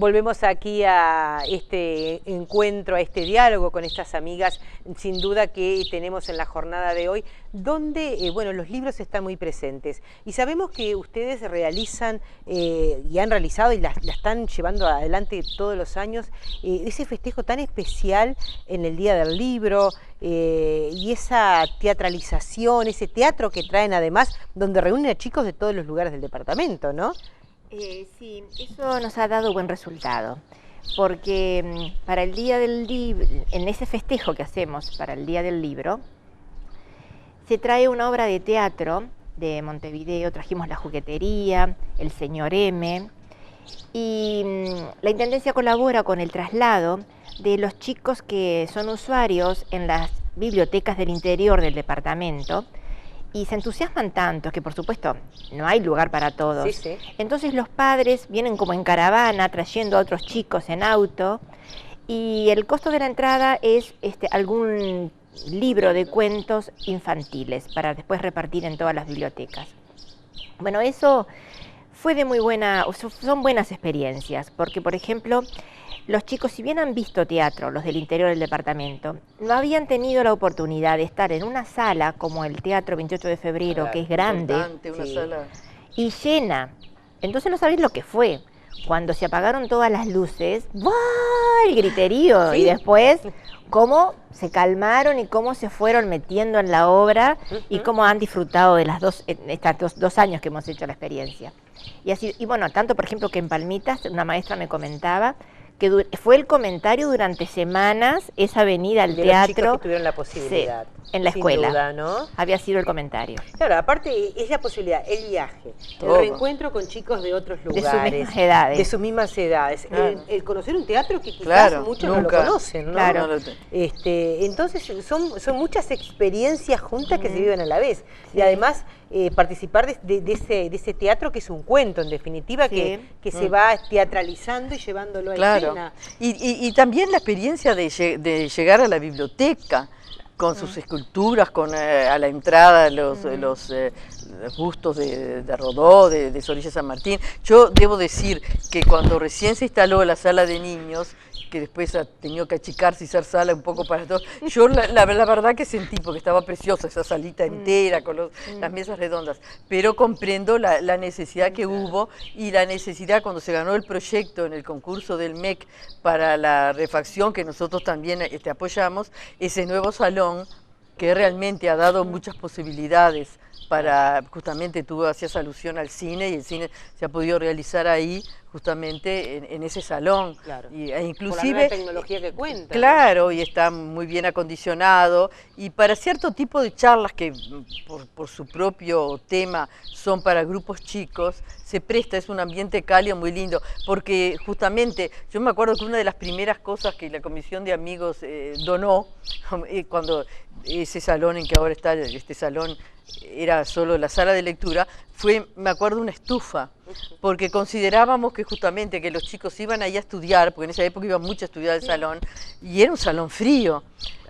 volvemos aquí a este encuentro, a este diálogo con estas amigas, sin duda que tenemos en la jornada de hoy, donde bueno, los libros están muy presentes. Y sabemos que ustedes realizan y han realizado y la están llevando adelante todos los años, ese festejo tan especial en el Día del Libro, y esa teatralización, ese teatro que traen además, donde reúnen a chicos de todos los lugares del departamento, ¿no? Sí, eso nos ha dado buen resultado, porque para el Día del Libro, en ese festejo que hacemos para el Día del Libro, se trae una obra de teatro de Montevideo, trajimos La Juguetería, El Señor M, y la Intendencia colabora con el traslado de los chicos que son usuarios en las bibliotecas del interior del departamento, y se entusiasman tanto que, por supuesto, no hay lugar para todos. Sí, sí. Entonces los padres vienen como en caravana, trayendo a otros chicos en auto, y el costo de la entrada es algún libro de cuentos infantiles para después repartir en todas las bibliotecas. Bueno, eso fue de muy buena, son buenas experiencias, porque, por ejemplo, los chicos, si bien han visto teatro, los del interior del departamento, no habían tenido la oportunidad de estar en una sala como el Teatro 28 de Febrero, que es grande Una sala. y llena. Entonces no sabéis lo que fue. Cuando se apagaron todas las luces, ¡buah! El griterío. Sí. Y después, cómo se calmaron y cómo se fueron metiendo en la obra y cómo han disfrutado de estos dos años que hemos hecho la experiencia. Y así, y bueno, tanto por ejemplo que en Palmitas, una maestra me comentaba que fue el comentario durante semanas, esa venida al de teatro. Los chicos que tuvieron la posibilidad. Sí, en la sin escuela. Duda, ¿no? Había sido el comentario. Claro, aparte es la posibilidad, el viaje, Todo. el reencuentro con chicos de otros lugares. De sus mismas edades. De sus mismas edades. Claro. El conocer un teatro que quizás Claro, muchos no nunca. lo conocen, ¿no? Claro. No, Entonces son muchas experiencias juntas que se viven a la vez. Y además participar de ese teatro que es un cuento, en definitiva, Sí. que se va teatralizando y llevándolo a Claro. escena. Y también la experiencia de llegar a la biblioteca con sus esculturas, con a la entrada los bustos de Rodó, de Zorrilla San Martín. Yo debo decir que cuando recién se instaló la sala de niños, que después ha tenido que achicarse y ser sala un poco para todos, yo la verdad que sentí, porque estaba preciosa esa salita entera con las mesas redondas, pero comprendo la necesidad que hubo y la necesidad cuando se ganó el proyecto en el concurso del MEC para la refacción, que nosotros también apoyamos, ese nuevo salón que realmente ha dado muchas posibilidades para, justamente tú hacías alusión al cine y el cine se ha podido realizar ahí justamente en ese salón. Claro. Inclusive, por la nueva tecnología que cuenta. Claro, y está muy bien acondicionado, y para cierto tipo de charlas que por su propio tema son para grupos chicos, se presta, es un ambiente cálido muy lindo, porque justamente yo me acuerdo que una de las primeras cosas que la Comisión de Amigos donó, cuando ese salón en que ahora está, este salón era solo la sala de lectura, fue, me acuerdo, una estufa, porque considerábamos que justamente que los chicos iban ahí a estudiar, porque en esa época iban mucho a estudiar al salón, y era un salón frío,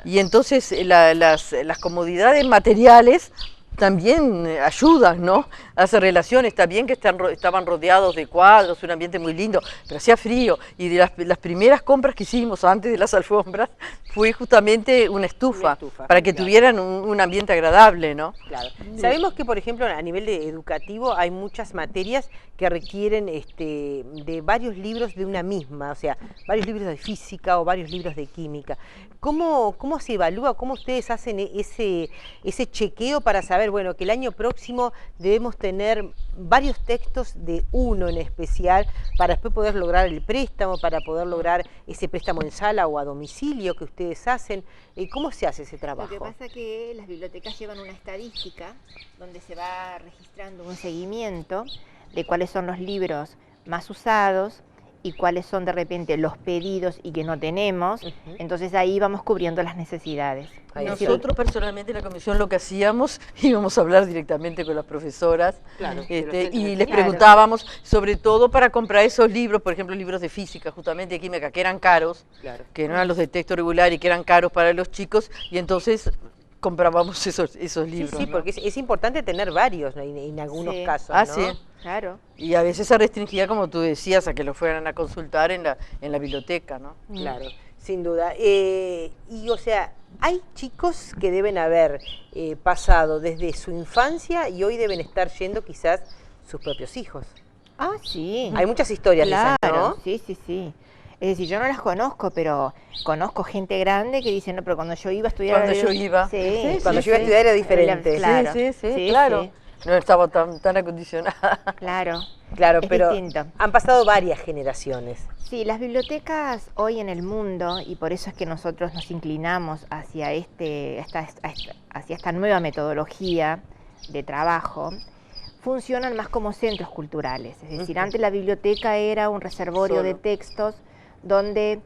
y entonces las comodidades materiales también ayudan, ¿no? Hace relación, está bien que estaban rodeados de cuadros, un ambiente muy lindo, pero hacía frío, y de las primeras compras que hicimos antes de las alfombras fue justamente una estufa para que claro. tuvieran un ambiente agradable, ¿no? Claro. Sabemos que, por ejemplo, a nivel educativo hay muchas materias que requieren de varios libros de una misma, o sea, varios libros de física o varios libros de química. ¿Cómo se evalúa, cómo ustedes hacen ese chequeo para saber, bueno, que el año próximo debemos tener varios textos de uno en especial para después poder lograr el préstamo, para poder lograr ese préstamo en sala o a domicilio que ustedes hacen? ¿Cómo se hace ese trabajo? Lo que pasa es que las bibliotecas llevan una estadística donde se va registrando un seguimiento de cuáles son los libros más usados y cuáles son de repente los pedidos y que no tenemos. Entonces ahí vamos cubriendo las necesidades. Nosotros personalmente en la comisión lo que hacíamos, íbamos a hablar directamente con las profesoras, Claro, y les preguntábamos, sobre todo para comprar esos libros, por ejemplo libros de física, justamente de química, que eran caros, Claro. que no eran los de texto regular y que eran caros para los chicos, y entonces comprábamos esos Sí, libros. sí, ¿no? porque es importante tener varios, ¿no? En algunos Sí. casos, Ah, ¿no? sí. Claro. Y a veces se restringía, como tú decías, a que lo fueran a consultar en la biblioteca, ¿no? Claro, sin duda. Y o sea, hay chicos que deben haber pasado desde su infancia y hoy deben estar yendo quizás sus propios hijos. Ah, sí. Hay muchas historias de esas, Claro, ¿no? sí, sí, sí. Es decir, yo no las conozco, pero conozco gente grande que dice, no, pero cuando yo iba a estudiar... Cuando yo iba. Sí, Cuando sí, yo iba a sí. estudiar era diferente. Claro, Sí, claro. No estaba tan acondicionada. claro. Claro, Es pero distinto. han pasado varias generaciones. Sí, las bibliotecas hoy en el mundo, y por eso es que nosotros nos inclinamos hacia, hacia esta nueva metodología de trabajo, funcionan más como centros culturales. Es decir, antes la biblioteca era un reservorio de textos donde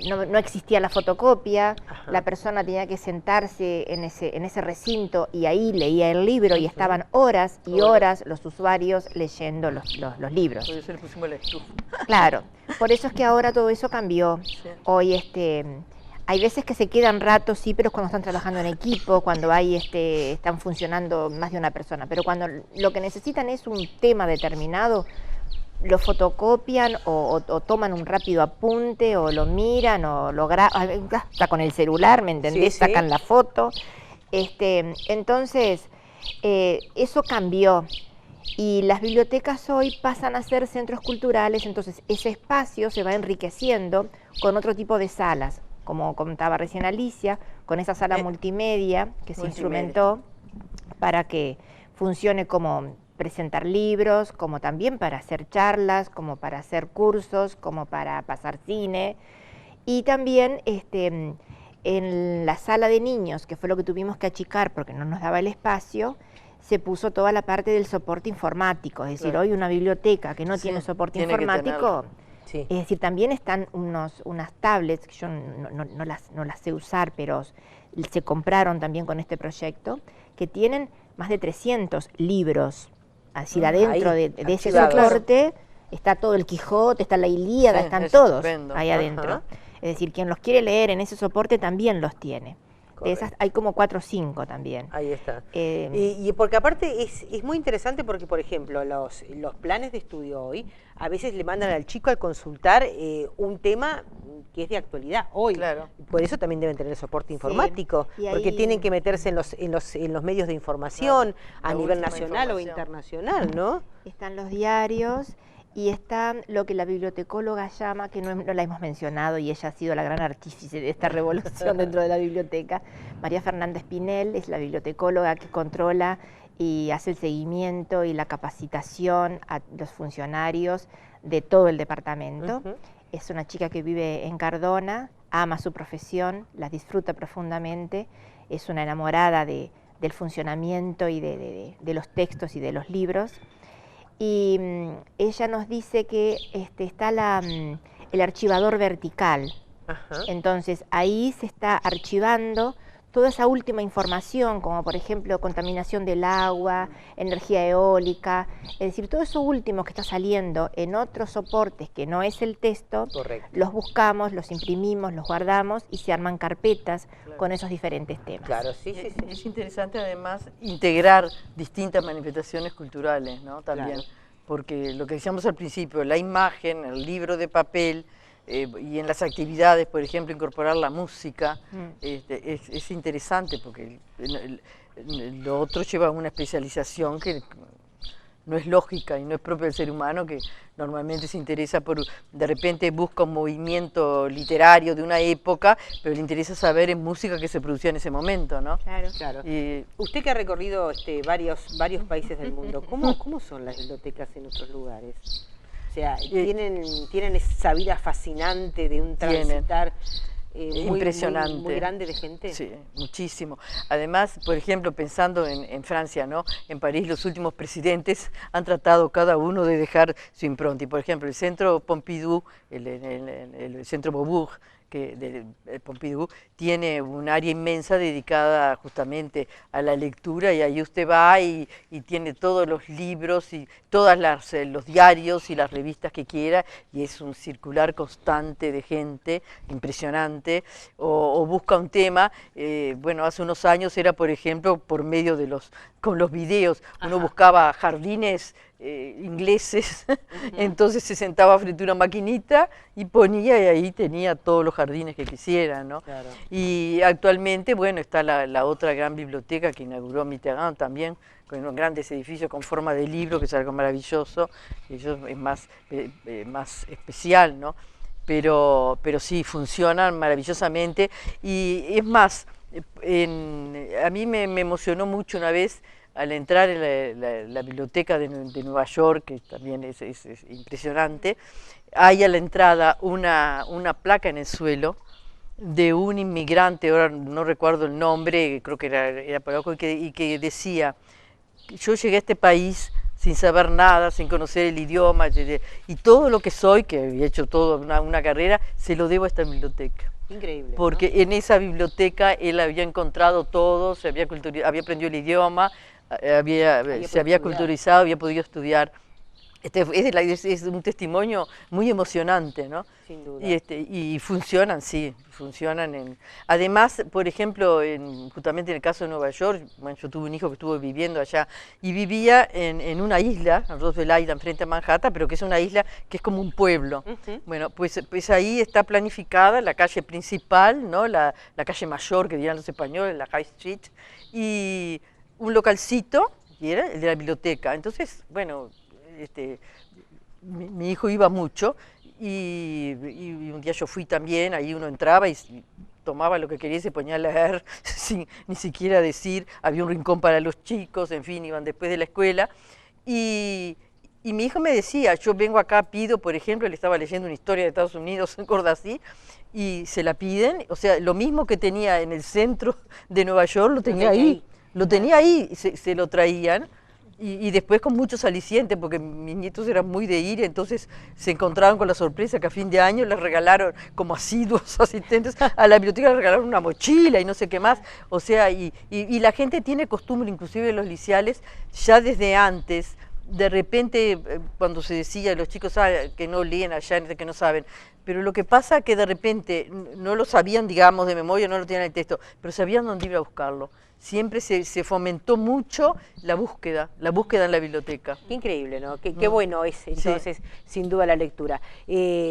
no existía la fotocopia, la persona tenía que sentarse en ese recinto y ahí leía el libro y estaban horas y horas los usuarios leyendo los libros. Por eso le pusimos la estufa. Claro, por eso es que ahora todo eso cambió. Sí. Hoy hay veces que se quedan ratos, sí, pero es cuando están trabajando en equipo, cuando están funcionando más de una persona. Pero cuando lo que necesitan es un tema determinado, lo fotocopian o toman un rápido apunte o lo miran o lo graban, hasta con el celular, ¿me entendés? Sí, sí. Sacan la foto. Entonces, eso cambió. Y las bibliotecas hoy pasan a ser centros culturales, entonces ese espacio se va enriqueciendo con otro tipo de salas, como contaba recién Alicia, con esa sala multimedia que se instrumentó para que funcione como presentar libros, como también para hacer charlas, como para hacer cursos, como para pasar cine. Y también en la sala de niños, que fue lo que tuvimos que achicar porque no nos daba el espacio, se puso toda la parte del soporte informático. Es decir, hoy una biblioteca que no tiene soporte informático, es decir, también están unas tablets, que yo no las sé usar, pero se compraron también con este proyecto, que tienen más de 300 libros. Es decir, adentro de ese soporte está todo el Quijote, está la Ilíada, están todos estupendo. ahí adentro. Es decir, quien los quiere leer en ese soporte también los tiene. De esas hay como 4 o 5 también. Ahí está. Y porque aparte es muy interesante porque, por ejemplo, los planes de estudio hoy a veces le mandan al chico al consultar un tema que es de actualidad hoy. Claro. Por eso también deben tener soporte informático, porque ahí tienen que meterse en los medios de información a nivel nacional o información. internacional, ¿no? Están los diarios y está lo que la bibliotecóloga llama, que no la hemos mencionado y ella ha sido la gran artífice de esta revolución dentro de la biblioteca. María Fernanda Espinel es la bibliotecóloga que controla y hace el seguimiento y la capacitación a los funcionarios de todo el departamento. Es una chica que vive en Cardona, ama su profesión, la disfruta profundamente, es una enamorada del funcionamiento y de los textos y de los libros. Y ella nos dice que está el archivador vertical. Entonces ahí se está archivando toda esa última información, como por ejemplo contaminación del agua, energía eólica, es decir, todo eso último que está saliendo en otros soportes que no es el texto, los buscamos, los imprimimos, los guardamos y se arman carpetas con esos diferentes temas. Claro, sí. Es interesante además integrar distintas manifestaciones culturales, ¿no? También, porque lo que decíamos al principio, la imagen, el libro de papel, y en las actividades, por ejemplo, incorporar la música, es interesante porque lo otro lleva a una especialización que no es lógica y no es propia del ser humano, que normalmente se interesa de repente busca un movimiento literario de una época, pero le interesa saber en música que se producía en ese momento, ¿no? Claro. Usted que ha recorrido varios países del mundo, ¿cómo son las bibliotecas en otros lugares? O sea, ¿tienen esa vida fascinante de un transitar impresionante, muy grande de gente? Sí, muchísimo. Además, por ejemplo, pensando en Francia, ¿no? En París los últimos presidentes han tratado cada uno de dejar su impronta. Y por ejemplo, el Centro Pompidou, el Centro Beaubourg, el Pompidou tiene un área inmensa dedicada justamente a la lectura, y ahí usted va y tiene todos los libros y todos los diarios y las revistas que quiera, y es un circular constante de gente impresionante, o busca un tema. Bueno, hace unos años era, por ejemplo, por medio de con los videos, uno buscaba jardines ingleses, entonces se sentaba frente a una maquinita y ponía, y ahí tenía todos los jardines que quisiera, ¿no? Claro. Y actualmente, bueno, está la otra gran biblioteca que inauguró Mitterrand también, con unos grandes edificios con forma de libro, que es algo maravilloso, y eso es más especial, ¿no? Pero sí, funcionan maravillosamente, y es más, a mí me emocionó mucho una vez al entrar en la biblioteca de Nueva York, que también es impresionante. Hay a la entrada una placa en el suelo de un inmigrante, ahora no recuerdo el nombre, creo que era polaco, y que decía: yo llegué a este país sin saber nada, sin conocer el idioma, y todo lo que soy, que había hecho toda una carrera, se lo debo a esta biblioteca. Increíble. Porque ¿no? En esa biblioteca él había encontrado todo, había aprendido el idioma, se había culturizado, había podido estudiar. Es un testimonio muy emocionante, ¿no? Sin duda. Y funcionan, sí, funcionan. Además, por ejemplo, justamente en el caso de Nueva York, bueno, yo tuve un hijo que estuvo viviendo allá y vivía en una isla, en Roosevelt Island, frente a Manhattan, pero que es una isla que es como un pueblo. Bueno, pues ahí está planificada la calle principal, ¿no? La calle mayor, que dirían los españoles, la High Street, y un localcito, y era el de la biblioteca. Entonces, bueno, mi hijo iba mucho, y un día yo fui también. Ahí uno entraba y tomaba lo que quería y se ponía a leer sin ni siquiera decir. Había un rincón para los chicos, en fin, iban después de la escuela. Y mi hijo me decía: yo vengo acá, pido, por ejemplo, él estaba leyendo una historia de Estados Unidos, gorda así, y se la piden. O sea, lo mismo que tenía en el centro de Nueva York, lo tenía ahí. Lo tenía ahí, se lo traían. Y después con muchos alicientes, porque mis nietos eran muy de ir, entonces se encontraban con la sorpresa que a fin de año les regalaron, como asiduos asistentes a la biblioteca, les regalaron una mochila y no sé qué más. O sea, y la gente tiene costumbre, inclusive los liceales, ya desde antes. De repente, cuando se decía, los chicos que no leen allá, que no saben, pero lo que pasa es que de repente no lo sabían, digamos, de memoria, no lo tenían en el texto, pero sabían dónde ir a buscarlo. Siempre se fomentó mucho la búsqueda en la biblioteca. Qué increíble, ¿no? Qué bueno es, entonces, sí, sin duda, la lectura.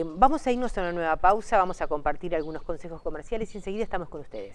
Vamos a irnos a una nueva pausa, vamos a compartir algunos consejos comerciales y enseguida estamos con ustedes.